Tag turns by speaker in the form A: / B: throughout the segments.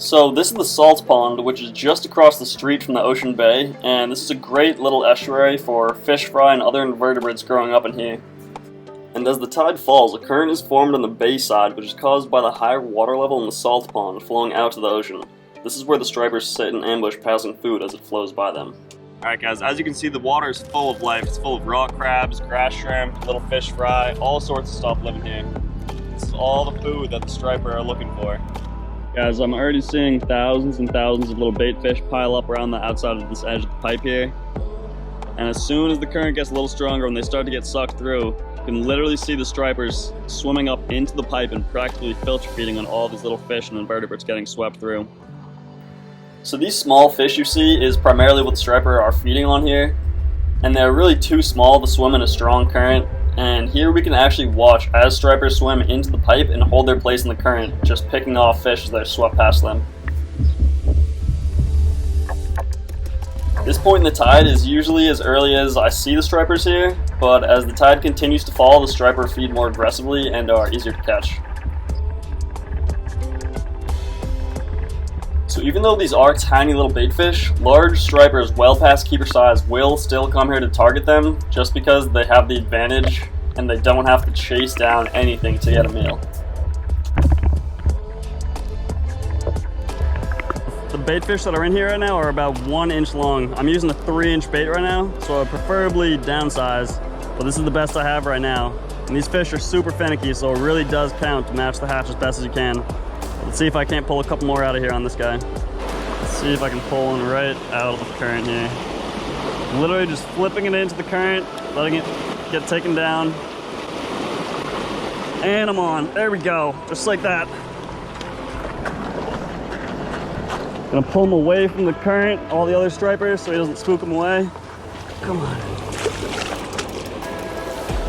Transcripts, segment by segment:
A: So this is the salt pond, which is just across the street from the ocean bay, and this is a great little estuary for fish fry and other invertebrates growing up in here. And as the tide falls, a current is formed on the bay side, which is caused by the higher water level in the salt pond flowing out to the ocean. This is where the stripers sit in ambush passing food as it flows by them. Alright guys, as you can see, the water is full of life. It's full of rock crabs, grass shrimp, little fish fry, all sorts of stuff living here. This is all the food that the striper are looking for. Guys, I'm already seeing thousands and thousands of little bait fish pile up around the outside of this edge of the pipe here. And as soon as the current gets a little stronger and they start to get sucked through, you can literally see the stripers swimming up into the pipe and practically filter feeding on all these little fish and invertebrates getting swept through. So these small fish you see is primarily what the striper are feeding on here, and they're really too small to swim in a strong current. And here we can actually watch as stripers swim into the pipe and hold their place in the current, just picking off fish as they're swept past them. This point in the tide is usually as early as I see the stripers here, but as the tide continues to fall, the striper feed more aggressively and are easier to catch. So even though these are tiny little bait fish, large stripers well past keeper size will still come here to target them just because they have the advantage and they don't have to chase down anything to get a meal. The bait fish that are in here right now are about 1 inch long. I'm using a 3-inch bait right now, so I preferably downsize, but this is the best I have right now. And these fish are super finicky, so it really does count to match the hatch as best as you can. Let's see if I can't pull a couple more out of here on this guy. Let's see if I can pull one right out of the current here. Literally just flipping it into the current, letting it get taken down. And I'm on. There we go. Just like that. Gonna pull him away from the current, all the other stripers, so he doesn't spook them away. Come on.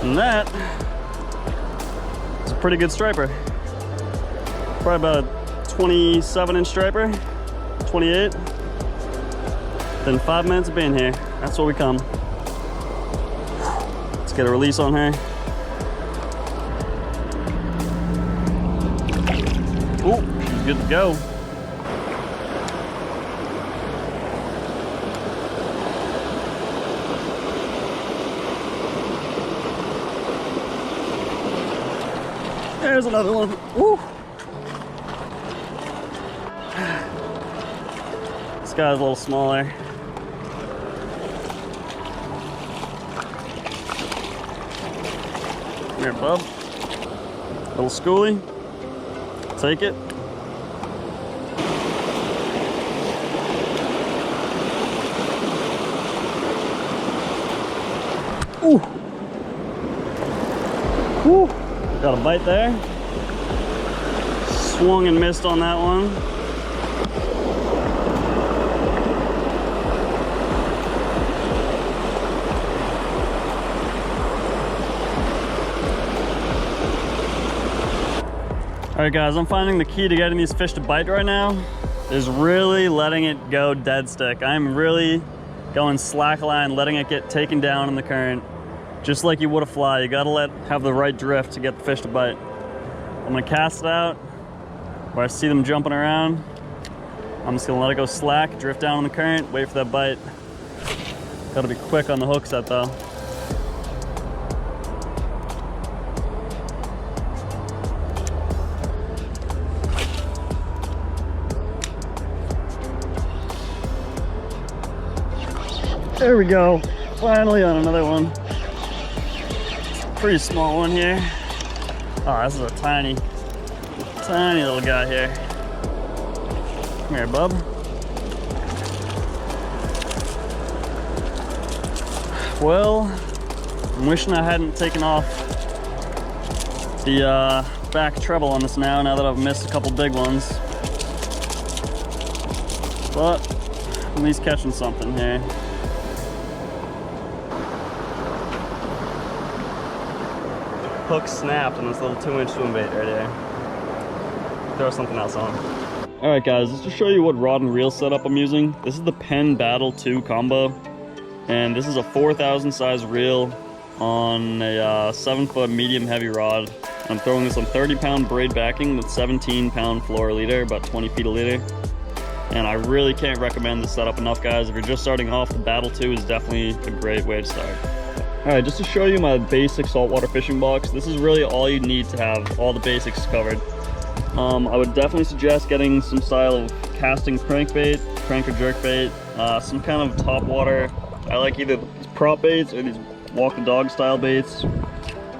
A: And that is a pretty good striper. Probably about a 27-inch striper, 28. Then 5 minutes of being here. That's where we come. Let's get a release on her. Oh, she's good to go. There's another one. Woo! This guy's a little smaller. Come here, bub. Little schoolie. Take it. Ooh. Woo. Got a bite there. Swung and missed on that one. Alright guys, I'm finding the key to getting these fish to bite right now is really letting it go dead stick. I'm really going slack line, letting it get taken down in the current. Just like you would a fly, you gotta have the right drift to get the fish to bite. I'm gonna cast it out where I see them jumping around. I'm just gonna let it go slack, drift down in the current, wait for that bite. Gotta be quick on the hook set though. There we go, finally on another one. Pretty small one here. Oh, this is a tiny little guy here. Come here, bub. Well, I'm wishing I hadn't taken off the back treble on this now that I've missed a couple big ones. But at least catching something here. Hook snapped on this little 2-inch swim bait right there. Throw something else on. Alright guys, just to show you what rod and reel setup I'm using. This is the Penn Battle 2 combo. And this is a 4,000 size reel on a 7-foot medium heavy rod. I'm throwing this on 30-pound braid backing with 17-pound fluoro leader, about 20 feet a liter. And I really can't recommend this setup enough, guys. If you're just starting off, the Battle 2 is definitely a great way to start. Alright, just to show you my basic saltwater fishing box, this is really all you need to have all the basics covered. I would definitely suggest getting some style of casting crankbait, crank or jerkbait, some kind of topwater. I like either these prop baits or these walk the dog style baits.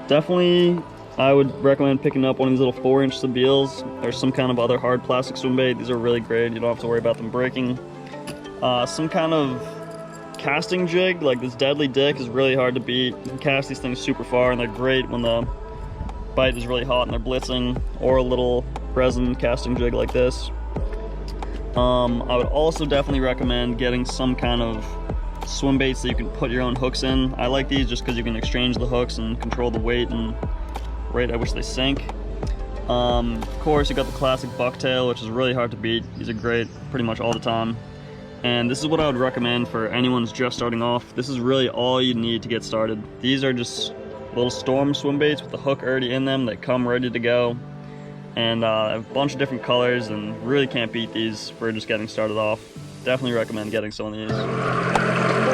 A: Definitely, I would recommend picking up one of these little 4-inch Sabiles or some kind of other hard plastic swim bait. These are really great. You don't have to worry about them breaking. Some kind of casting jig, like this Deadly Dick, is really hard to beat. You can cast these things super far, and they're great when the bite is really hot and they're blitzing, or a little resin casting jig like this. I would also definitely recommend getting some kind of swim baits that you can put your own hooks in. I like these just because you can exchange the hooks and control the weight and rate at which they sink. Of course, you got the classic bucktail, which is really hard to beat. These are great pretty much all the time. And this is what I would recommend for anyone who's just starting off. This is really all you need to get started. These are just little storm swim baits with the hook already in them that come ready to go. And a bunch of different colors, and really can't beat these for just getting started off. Definitely recommend getting some of these.